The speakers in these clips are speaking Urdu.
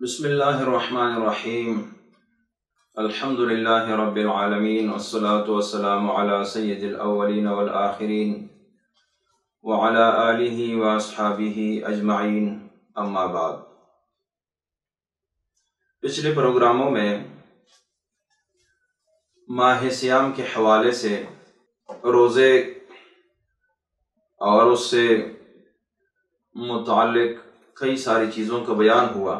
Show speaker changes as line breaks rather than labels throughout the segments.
بسم اللہ الرحمن الرحیم الحمد للہ رب العالمین والصلاة والسلام علی سید الاولین والآخرین وعلی آلہ واصحابہ اجمعین، اما بعد۔ پچھلے پروگراموں میں ماہ سیام کے حوالے سے روزے اور اس سے متعلق کئی ساری چیزوں کا بیان ہوا۔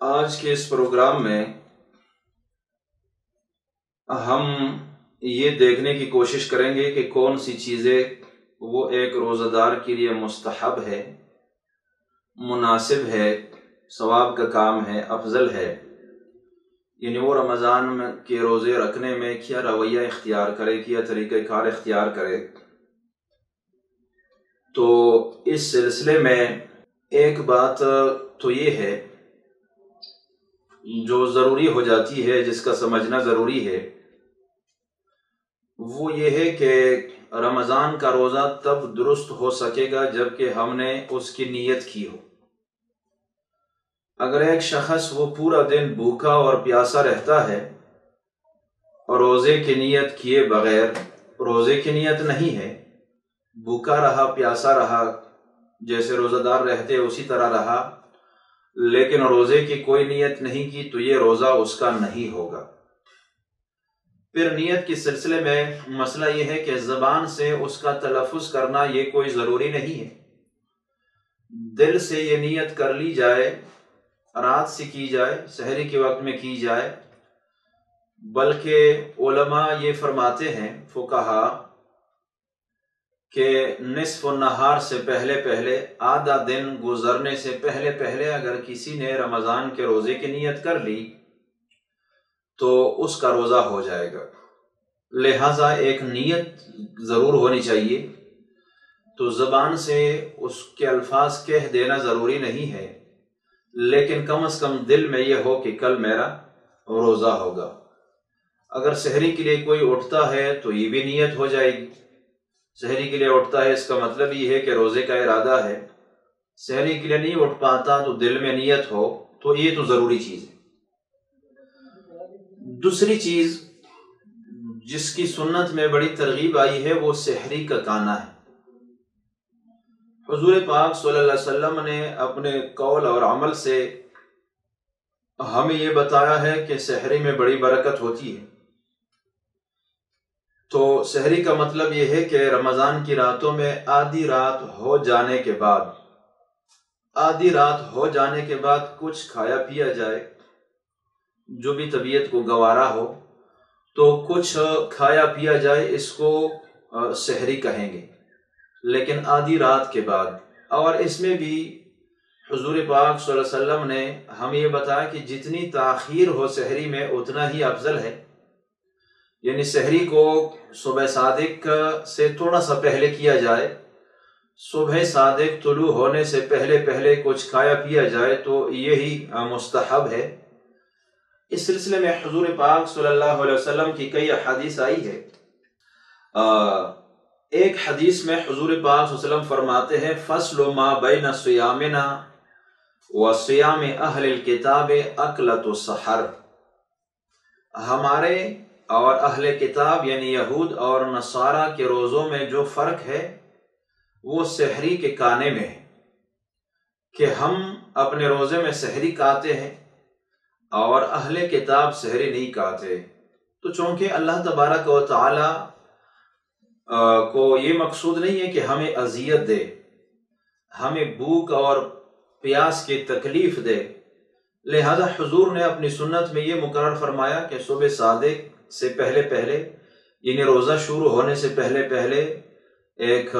آج کے اس پروگرام میں ہم یہ دیکھنے کی کوشش کریں گے کہ کون سی چیزیں وہ ایک روزہ دار کے لیے مستحب ہے، مناسب ہے، ثواب کا کام ہے، افضل ہے، یعنی وہ رمضان کے روزے رکھنے میں کیا رویہ اختیار کرے، کیا طریقہ کار اختیار کرے۔ تو اس سلسلے میں ایک بات تو یہ ہے جو ضروری ہو جاتی ہے، جس کا سمجھنا ضروری ہے، وہ یہ ہے کہ رمضان کا روزہ تب درست ہو سکے گا جب کہ ہم نے اس کی نیت کی ہو۔ اگر ایک شخص وہ پورا دن بھوکا اور پیاسا رہتا ہے اور روزے کی نیت کیے بغیر، روزے کی نیت نہیں ہے، بھوکا رہا، پیاسا رہا، جیسے روزہ دار رہتے اسی طرح رہا، لیکن روزے کی کوئی نیت نہیں کی، تو یہ روزہ اس کا نہیں ہوگا۔ پھر نیت کے سلسلے میں مسئلہ یہ ہے کہ زبان سے اس کا تلفظ کرنا یہ کوئی ضروری نہیں ہے، دل سے یہ نیت کر لی جائے، رات سے کی جائے، سحری کے وقت میں کی جائے، بلکہ علماء یہ فرماتے ہیں، فقہاء، کہ نصف النہار سے پہلے پہلے، آدھا دن گزرنے سے پہلے پہلے اگر کسی نے رمضان کے روزے کی نیت کر لی تو اس کا روزہ ہو جائے گا۔ لہٰذا ایک نیت ضرور ہونی چاہیے، تو زبان سے اس کے الفاظ کہہ دینا ضروری نہیں ہے، لیکن کم از کم دل میں یہ ہو کہ کل میرا روزہ ہوگا۔ اگر سحری کے لیے کوئی اٹھتا ہے تو یہ بھی نیت ہو جائے گی۔ سحری کے لیے اٹھتا ہے، اس کا مطلب یہ ہے کہ روزے کا ارادہ ہے۔ سحری کے لیے نہیں اٹھ پاتا تو دل میں نیت ہو، تو یہ تو ضروری چیز ہے۔ دوسری چیز جس کی سنت میں بڑی ترغیب آئی ہے وہ سحری کا کھانا ہے۔ حضور پاک صلی اللہ علیہ وسلم نے اپنے قول اور عمل سے ہمیں یہ بتایا ہے کہ سحری میں بڑی برکت ہوتی ہے۔ تو سحری کا مطلب یہ ہے کہ رمضان کی راتوں میں آدھی رات ہو جانے کے بعد کچھ کھایا پیا جائے، جو بھی طبیعت کو گوارا ہو تو کچھ کھایا پیا جائے، اس کو سحری کہیں گے، لیکن آدھی رات کے بعد۔ اور اس میں بھی حضور پاک صلی اللہ علیہ وسلم نے ہمیں یہ بتایا کہ جتنی تاخیر ہو سحری میں اتنا ہی افضل ہے، یعنی سحری کو صبح صادق سے تھوڑا سا پہلے کیا جائے، صبح صادق طلوع ہونے سے پہلے پہلے کچھ کھایا پیا جائے تو یہی مستحب ہے۔ اس سلسلے میں حضور پاک صلی اللہ علیہ وسلم کی کئی احادیث آئی ہے۔ ایک حدیث میں حضور پاک صلی اللہ علیہ وسلم فرماتے ہیں، فصل ما بین صیامنا و صیام اہل الکتاب اکلۃ السحر، ہمارے اور اہل کتاب یعنی یہود اور نصارہ کے روزوں میں جو فرق ہے وہ سحری کے کھانے میں ہے، کہ ہم اپنے روزے میں سحری کھاتے ہیں اور اہل کتاب سحری نہیں کھاتے۔ تو چونکہ اللہ تبارک و تعالی کو یہ مقصود نہیں ہے کہ ہمیں اذیت دے، ہمیں بھوک اور پیاس کی تکلیف دے، لہذا حضور نے اپنی سنت میں یہ مقرر فرمایا کہ صبح صادق سے پہلے پہلے، یعنی روزہ شروع ہونے سے پہلے پہلے ایک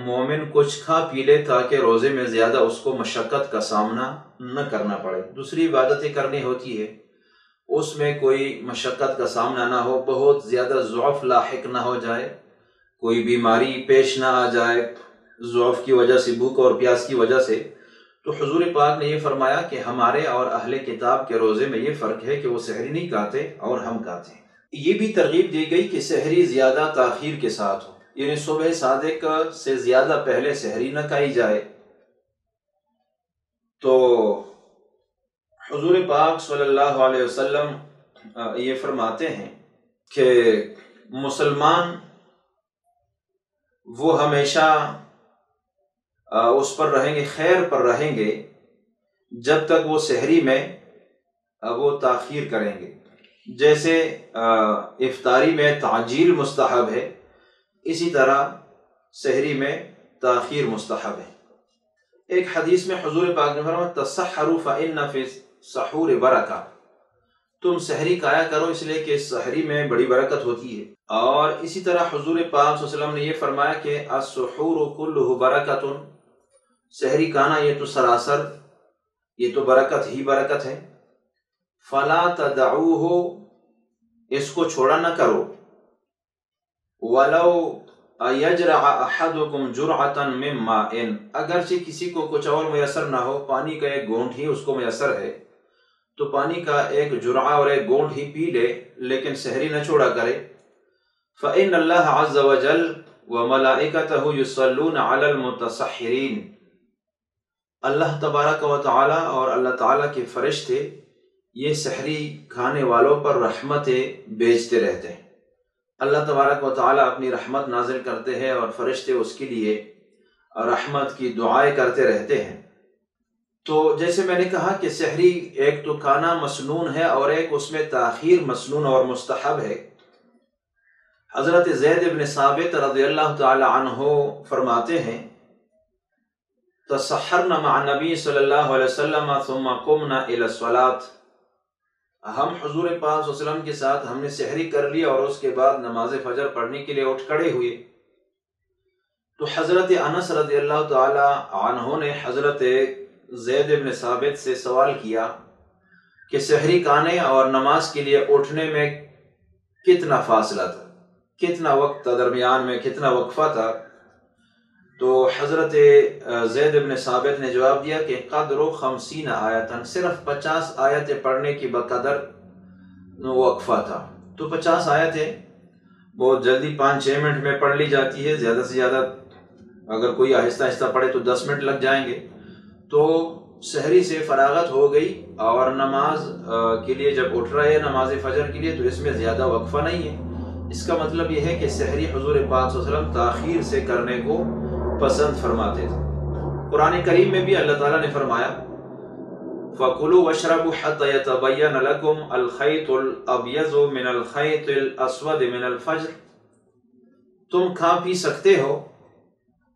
مومن کچھ کھا پی لے تاکہ روزے میں زیادہ اس کو مشقت کا سامنا نہ کرنا پڑے۔ دوسری عبادتیں کرنی ہوتی ہے، اس میں کوئی مشقت کا سامنا نہ ہو، بہت زیادہ ضعف لاحق نہ ہو جائے، کوئی بیماری پیش نہ آ جائے ضعف کی وجہ سے، بھوک اور پیاس کی وجہ سے۔ تو حضور پاک نے یہ فرمایا کہ ہمارے اور اہل کتاب کے روزے میں یہ فرق ہے کہ وہ سحری نہیں کھاتے اور ہم کھاتے ہیں۔ یہ بھی ترغیب دی گئی کہ سحری زیادہ تاخیر کے ساتھ ہو، یعنی صبح صادق سے زیادہ پہلے سحری نہ کھائی جائے۔ تو حضور پاک صلی اللہ علیہ وسلم یہ فرماتے ہیں کہ مسلمان وہ ہمیشہ اس پر رہیں گے، خیر پر رہیں گے، جب تک وہ سحری میں وہ تاخیر کریں گے۔ جیسے افطاری میں تعجیل مستحب ہے، اسی طرح سحری میں تاخیر مستحب ہے۔ ایک حدیث میں حضور پاک نے فرمایا تسحروا فإن فی السحور برکہ، تم سحری کھایا کرو اس لیے کہ سحری میں بڑی برکت ہوتی ہے۔ اور اسی طرح حضور پاک صلی اللہ علیہ وسلم نے یہ فرمایا کہ السحور کلہ برکۃ، سحری کھانا یہ تو سراسر یہ تو برکت ہی برکت ہے۔ فلا تدعوہ، اس کو چھوڑا نہ کرو۔ ولو یجرع احدکم جرعۃ من ماء، اگرچہ کسی کو کچھ اور میسر نہ ہو، پانی کا ایک گھونٹ ہی اس کو میسر ہے تو پانی کا ایک جرعہ اور ایک گھونٹ ہی پی لے، لیکن سحری نہ چھوڑا کرے۔ فإن اللہ عز وجل وملائکتہ یصلون علی المتسحرین، اللہ تبارک و تعالی اور اللہ تعالی کے فرشتے یہ سحری کھانے والوں پر رحمتیں بھیجتے رہتے ہیں۔ اللہ تبارک و تعالیٰ اپنی رحمت نازل کرتے ہیں اور فرشتے اس کے لیے رحمت کی دعائیں کرتے رہتے ہیں۔ تو جیسے میں نے کہا کہ سحری ایک تو کھانا مسنون ہے اور ایک اس میں تاخیر مسنون اور مستحب ہے۔ حضرت زید بن ثابت رضی اللہ تعالی عنہ فرماتے ہیں تسحرنا مع النبی صلی اللہ علیہ وسلم ثم قمنا الی الصلاۃ، ہم حضور پاک صلی اللہ علیہ وسلم کے ساتھ ہم نے سحری کر لی اور اس کے بعد نماز فجر پڑھنے کے لیے اٹھ کھڑے ہوئے۔ تو حضرت انس رضی اللہ تعالی عنہ نے حضرت زید بن ثابت سے سوال کیا کہ سحری کھانے اور نماز کے لیے اٹھنے میں کتنا فاصلہ تھا، کتنا وقت تھا، درمیان میں کتنا وقفہ تھا؟ تو حضرت زید بن ثابت نے جواب دیا کہ قدر 50 آیتاً، صرف 50 آیتیں پڑھنے کی بقدر وقفہ تھا۔ تو 50 آیتیں بہت جلدی 5-6 منٹ میں پڑھ لی جاتی ہے، زیادہ سے زیادہ اگر کوئی آہستہ آہستہ پڑھے تو 10 منٹ لگ جائیں گے۔ تو سحری سے فراغت ہو گئی اور نماز کے لیے جب اٹھ رہے ہیں نماز فجر کے لیے تو اس میں زیادہ وقفہ نہیں ہے۔ اس کا مطلب یہ ہے کہ سحری حضور پاک صلی اللہ علیہ وسلم تاخیر سے کرنے کو پسند فرماتے تھے۔ قرآن کریم میں بھی اللہ تعالیٰ نے فرمایا فَكُلُوا وَاشْرَبُوا حَتَّى يَتَبَيَّنَ لَكُمْ الْخَيْطُ الْأَبْيَضُ مِنَ الْخَيْطِ الْأَسْوَدِ مِنَ الْفَجْرِ، تم کھا پی سکتے ہو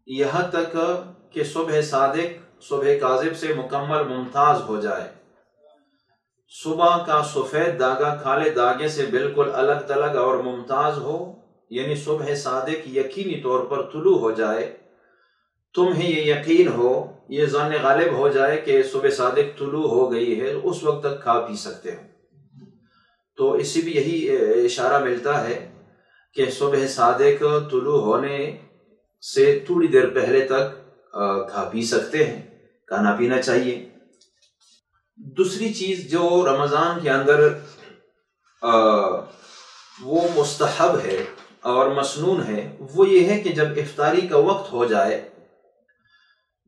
یہاں تک کہ صبح صادق صبح کاذب سے مکمل ممتاز ہو جائے۔ صبح کا سفید داغا کالے داغے سے بالکل الگ تلگ اور ممتاز ہو، یعنی صبح صادق یقینی طور پر طلوع ہو جائے، تمہیں یہ یقین ہو، یہ ظن غالب ہو جائے کہ صبح صادق طلوع ہو گئی ہے، اس وقت تک کھا پی سکتے ہو۔ تو اس سے بھی یہی اشارہ ملتا ہے کہ صبح صادق طلوع ہونے سے تھوڑی دیر پہلے تک کھا پی سکتے ہیں، کھانا پینا چاہیے۔ دوسری چیز جو رمضان کے اندر وہ مستحب ہے اور مسنون ہے وہ یہ ہے کہ جب افطاری کا وقت ہو جائے،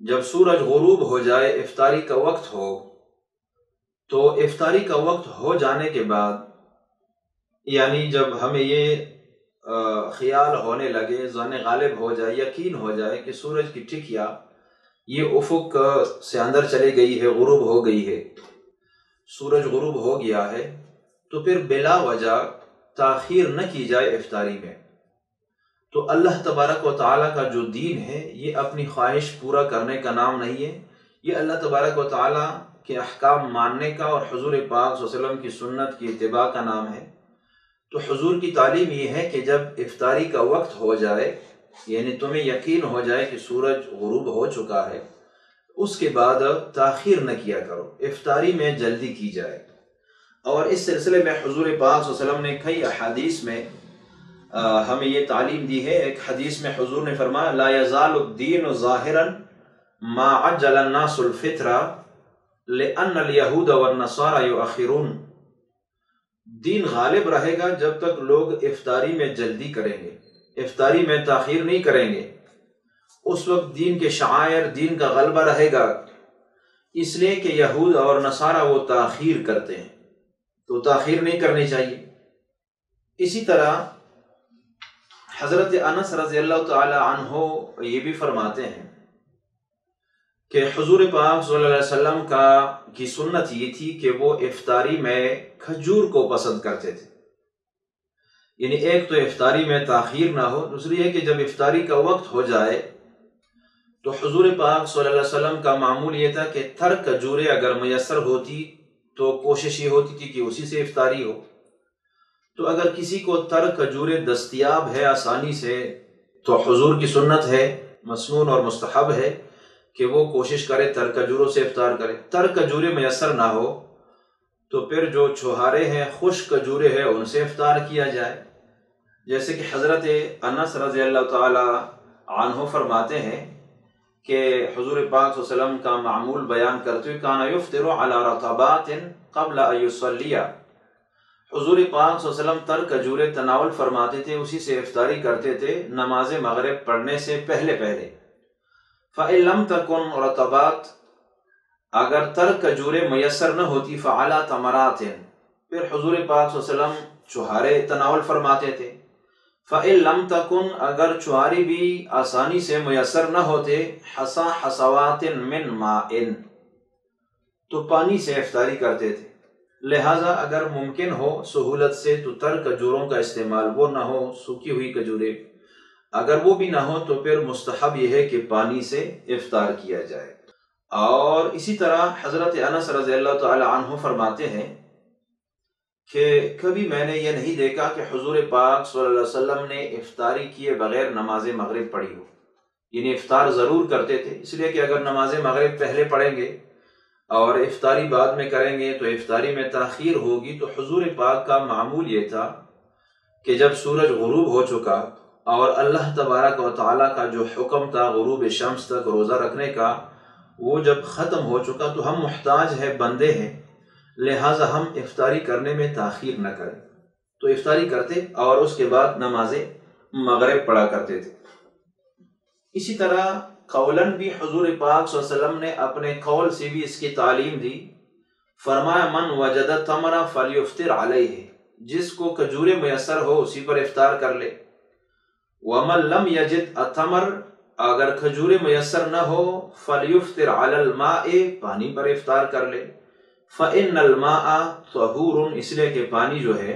جب سورج غروب ہو جائے، افطاری کا وقت ہو، تو افطاری کا وقت ہو جانے کے بعد، یعنی جب ہمیں یہ خیال ہونے لگے، ظن غالب ہو جائے، یقین ہو جائے کہ سورج کی ٹکیا یہ افق سے اندر چلے گئی ہے، غروب ہو گئی ہے، سورج غروب ہو گیا ہے، تو پھر بلا وجہ تاخیر نہ کی جائے افطاری میں۔ تو اللہ تبارک و تعالیٰ کا جو دین ہے یہ اپنی خواہش پورا کرنے کا نام نہیں ہے، یہ اللہ تبارک و تعالیٰ کے احکام ماننے کا اور حضور پاک صلی اللہ علیہ وسلم کی سنت کی اتباع کا نام ہے۔ تو حضور کی تعلیم یہ ہے کہ جب افطاری کا وقت ہو جائے، یعنی تمہیں یقین ہو جائے کہ سورج غروب ہو چکا ہے، اس کے بعد تاخیر نہ کیا کرو، افطاری میں جلدی کی جائے۔ اور اس سلسلے میں حضور پاک صلی اللہ علیہ وسلم نے کئی احادیث میں ہمیں یہ تعلیم دی ہے۔ ایک حدیث میں حضور نے فرمایا لا یزال الدین ظاہرا ما عجل الناس الفطر لأن اليہود والنصارى یؤخرون، دین غالب رہے گا جب تک لوگ افطاری میں جلدی کریں گے، افطاری میں تاخیر نہیں کریں گے، اس وقت دین کے شعائر، دین کا غلبہ رہے گا۔ اس لیے کہ یہود اور نصارہ وہ تاخیر کرتے ہیں، تو تاخیر نہیں کرنی چاہیے۔ اسی طرح حضرت انس رضی اللہ تعالی عنہ یہ بھی فرماتے ہیں کہ حضور پاک صلی اللہ علیہ وسلم کی سنت یہ تھی کہ وہ افطاری میں کھجور کو پسند کرتے تھے۔ یعنی ایک تو افطاری میں تاخیر نہ ہو، دوسری ہے کہ جب افطاری کا وقت ہو جائے تو حضور پاک صلی اللہ علیہ وسلم کا معمول یہ تھا کہ تر کھجوریں اگر میسر ہوتی تو کوشش یہ ہوتی تھی کہ اسی سے افطاری ہو۔ تو اگر کسی کو تر کھجوریں دستیاب ہے آسانی سے تو حضور کی سنت ہے، مسنون اور مستحب ہے کہ وہ کوشش کرے تر کھجوروں سے افطار کرے۔ تر کھجوریں میسر نہ ہو تو پھر جو چھوہارے ہیں، خشک کھجوریں ہیں، ان سے افطار کیا جائے۔ جیسے کہ حضرت انس رضی اللہ تعالی عنہ فرماتے ہیں کہ حضور پاک صلی اللہ علیہ وسلم کا معمول بیان کرتے ہوئے کان یفطر علی رطبات قبل ان یصلی، حضور پاک صلی اللہ علیہ وسلم تر کھجوریں تناول فرماتے تھے، اسی سے افطاری کرتے تھے نماز مغرب پڑھنے سے پہلے۔ فَإِن لَمْ تَكُنْ رَطَبَاتٍ، اگر تر کھجوریں میسر نہ ہوتی، فَعَلَى تَمَرَاتٍ، پھر حضور پاک صلی اللہ علیہ وسلم چھوہارے تناول فرماتے تھے۔ فَإِن لَمْ تَكُنْ، اگر چھوہاری بھی آسانی سے میسر نہ ہوتے، حَصَى حَصَوَاتٍ مِّن مَاءٍ، تو پانی سے افطاری کرتے تھے۔ لہٰذا اگر ممکن ہو سہولت سے تو تر کھجوروں کا استعمال، وہ نہ ہو سوکھی ہوئی کھجوریں، اگر وہ بھی نہ ہو تو پھر مستحب یہ ہے کہ پانی سے افطار کیا جائے۔ اور اسی طرح حضرت انس رضی اللہ تعالی عنہ فرماتے ہیں کہ کبھی میں نے یہ نہیں دیکھا کہ حضور پاک صلی اللہ علیہ وسلم نے افطاری کیے بغیر نماز مغرب پڑھی ہو، یعنی افطار ضرور کرتے تھے، اس لیے کہ اگر نماز مغرب پہلے پڑھیں گے اور افطاری بعد میں کریں گے تو افطاری میں تاخیر ہوگی۔ تو حضور پاک کا معمول یہ تھا کہ جب سورج غروب ہو چکا اور اللہ تبارک و تعالیٰ کا جو حکم تھا غروب شمس تک روزہ رکھنے کا، وہ جب ختم ہو چکا تو ہم محتاج ہیں، بندے ہیں، لہٰذا ہم افطاری کرنے میں تاخیر نہ کریں، تو افطاری کرتے اور اس کے بعد نماز مغرب پڑھا کرتے تھے۔ اسی طرح قولاً بھی حضور پاک صلی اللہ علیہ وسلم نے اپنے قول سے بھی اس کی تعلیم دی، فرمایا من وجد تمر فلیفطر علیہ، جس کو کھجوریں میسر ہو اسی پر افطار کر لے۔ ومن لم یجد التمر، اگر کھجوریں میسر نہ ہو، فلیفطر علی الماء، پانی پر افطار کر لے۔ فإن الماء طہور، اس لیے کہ پانی جو ہے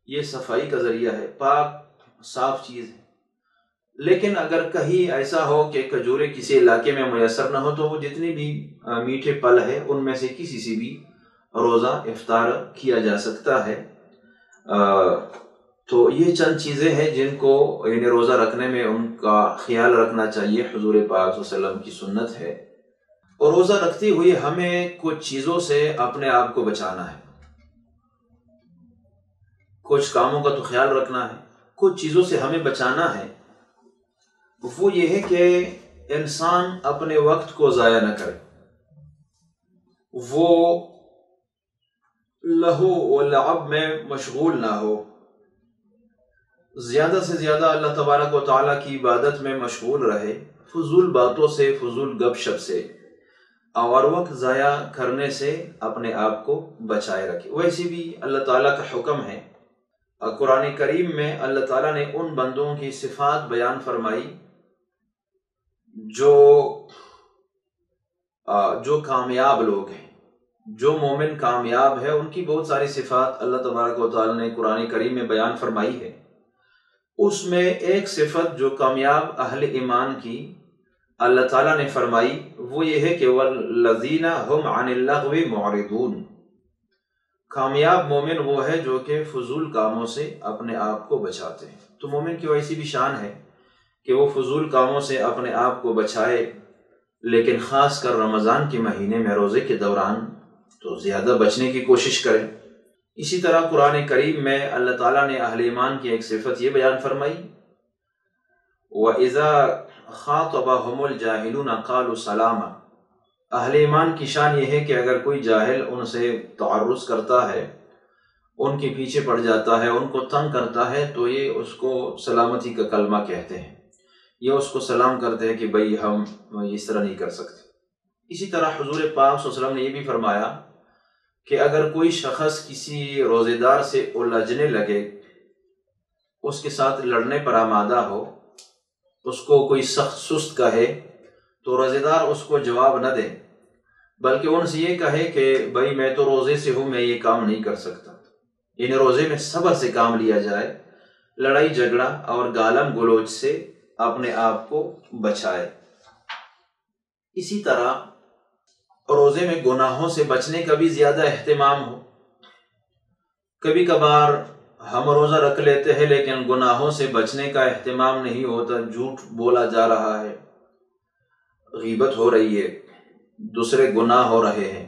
یہ صفائی کا ذریعہ ہے، پاک صاف چیز ہے۔ لیکن اگر کہیں ایسا ہو کہ کھجوریں کسی علاقے میں میسر نہ ہو تو وہ جتنی بھی میٹھے پھل ہے ان میں سے کسی سے بھی روزہ افطار کیا جا سکتا ہے۔ تو یہ چند چیزیں ہیں جن کو یعنی روزہ رکھنے میں ان کا خیال رکھنا چاہیے، حضور پاک صلی اللہ علیہ وسلم کی سنت ہے۔ اور روزہ رکھتے ہوئے ہمیں کچھ چیزوں سے اپنے آپ کو بچانا ہے، کچھ کاموں کا تو خیال رکھنا ہے، کچھ چیزوں سے ہمیں بچانا ہے۔ وہ یہ ہے کہ انسان اپنے وقت کو ضائع نہ کرے، وہ لہو و لعب میں مشغول نہ ہو، زیادہ سے زیادہ اللہ تبارک و تعالیٰ کی عبادت میں مشغول رہے، فضول باتوں سے، فضول گپ شپ سے اور وقت ضائع کرنے سے اپنے آپ کو بچائے رکھے۔ ویسے بھی اللہ تعالیٰ کا حکم ہے، قرآن کریم میں اللہ تعالیٰ نے ان بندوں کی صفات بیان فرمائی جو کامیاب لوگ ہیں، جو مومن کامیاب ہے، ان کی بہت ساری صفات اللہ تبارک و تعالیٰ نے قرآن کریم میں بیان فرمائی ہے۔ اس میں ایک صفت جو کامیاب اہل ایمان کی اللہ تعالیٰ نے فرمائی وہ یہ ہے کہ وَالَّذِينَ هُمْ عَنِ اللَّغْوِ مُعْرِضُونَ، کامیاب مومن وہ ہے جو کہ فضول کاموں سے اپنے آپ کو بچاتے ہیں۔ تو مومن کی ویسی بھی شان ہے کہ وہ فضول کاموں سے اپنے آپ کو بچائے، لیکن خاص کر رمضان کے مہینے میں روزے کے دوران تو زیادہ بچنے کی کوشش کرے۔ اسی طرح قرآن کریم میں اللہ تعالیٰ نے اہل ایمان کی ایک صفت یہ بیان فرمائی وَإِذَا خَاطَبَهُمُ الْجَاهِلُونَ قَالُوا سَلَامًا، اہل ایمان کی شان یہ ہے کہ اگر کوئی جاہل ان سے تعرض کرتا ہے، ان کے پیچھے پڑ جاتا ہے، ان کو تنگ کرتا ہے، تو یہ اس کو سلامتی کا کلمہ کہتے ہیں، یہ اس کو سلام کرتے ہیں کہ بھئی ہم اس طرح نہیں کر سکتے۔ اسی طرح حضور پاک صلی اللہ علیہ وسلم نے یہ بھی فرمایا کہ اگر کوئی شخص کسی روزے دار سے الجھنے لگے، اس کے ساتھ لڑنے پر آمادہ ہو، اس کو کوئی سخت سست کہے، تو روزے دار اس کو جواب نہ دے، بلکہ ان سے یہ کہے کہ بھئی میں تو روزے سے ہوں، میں یہ کام نہیں کر سکتا۔ یعنی روزے میں صبر سے کام لیا جائے، لڑائی جھگڑا اور گالم گلوچ سے اپنے آپ کو بچائے۔ اسی طرح روزے میں گناہوں سے بچنے کا بھی زیادہ اہتمام ہو۔ کبھی کبھار ہم روزہ رکھ لیتے ہیں لیکن گناہوں سے بچنے کا اہتمام نہیں ہوتا، جھوٹ بولا جا رہا ہے، غیبت ہو رہی ہے، دوسرے گناہ ہو رہے ہیں۔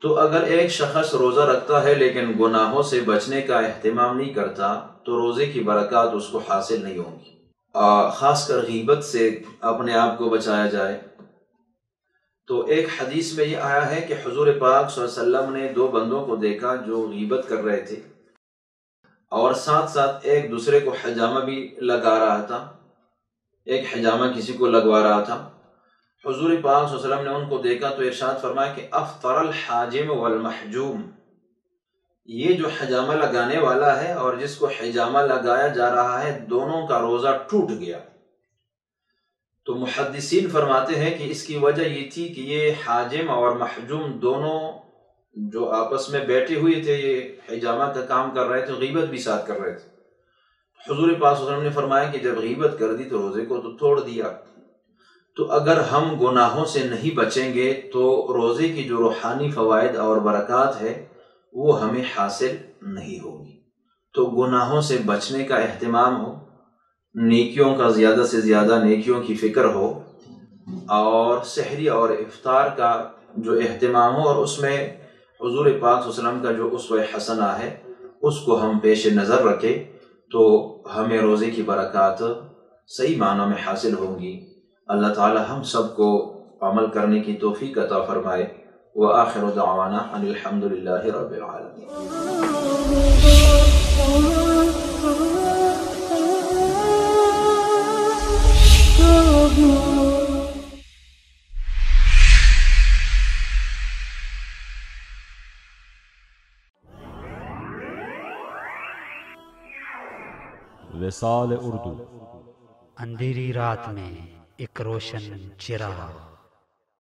تو اگر ایک شخص روزہ رکھتا ہے لیکن گناہوں سے بچنے کا اہتمام نہیں کرتا تو روزے کی برکات اس کو حاصل نہیں ہوں گی۔ خاص کر غیبت سے اپنے آپ کو بچایا جائے۔ تو ایک حدیث میں یہ آیا ہے کہ حضور پاک صلی اللہ علیہ وسلم نے دو بندوں کو دیکھا جو غیبت کر رہے تھے اور ساتھ ساتھ ایک دوسرے کو حجامہ بھی لگا رہا تھا، ایک حجامہ کسی کو لگوا رہا تھا۔ حضور پاک صلی اللہ علیہ وسلم نے ان کو دیکھا تو ارشاد فرمایا کہ افطر الحاجم والمحجوم، یہ جو حجامہ لگانے والا ہے اور جس کو حجامہ لگایا جا رہا ہے، دونوں کا روزہ ٹوٹ گیا۔ تو محدثین فرماتے ہیں کہ اس کی وجہ یہ تھی کہ یہ حاجم اور محجوم دونوں جو آپس میں بیٹھے ہوئے تھے، یہ حجامہ کا کام کر رہے تھے، غیبت بھی ساتھ کر رہے تھے۔ حضور پاک صلی اللہ علیہ وسلم نے فرمایا کہ جب غیبت کر دی تو روزے کو تو توڑ دیا۔ تو اگر ہم گناہوں سے نہیں بچیں گے تو روزے کی جو روحانی فوائد اور برکات ہے وہ ہمیں حاصل نہیں ہوگی۔ تو گناہوں سے بچنے کا اہتمام ہو، نیکیوں کا زیادہ سے زیادہ نیکیوں کی فکر ہو، اور سحری اور افطار کا جو اہتمام ہو، اور اس میں حضور پاک صلی اللہ علیہ وسلم کا جو اسوہ حسنہ ہے اس کو ہم پیش نظر رکھیں، تو ہمیں روزے کی برکات صحیح معنوں میں حاصل ہوں گی۔ اللہ تعالی ہم سب کو عمل کرنے کی توفیق عطا فرمائے۔ وآخر دعوانا ان الحمد للہ رب العالمین۔
وصال اردو،
اندھیری رات میں ایک روشن چراغ۔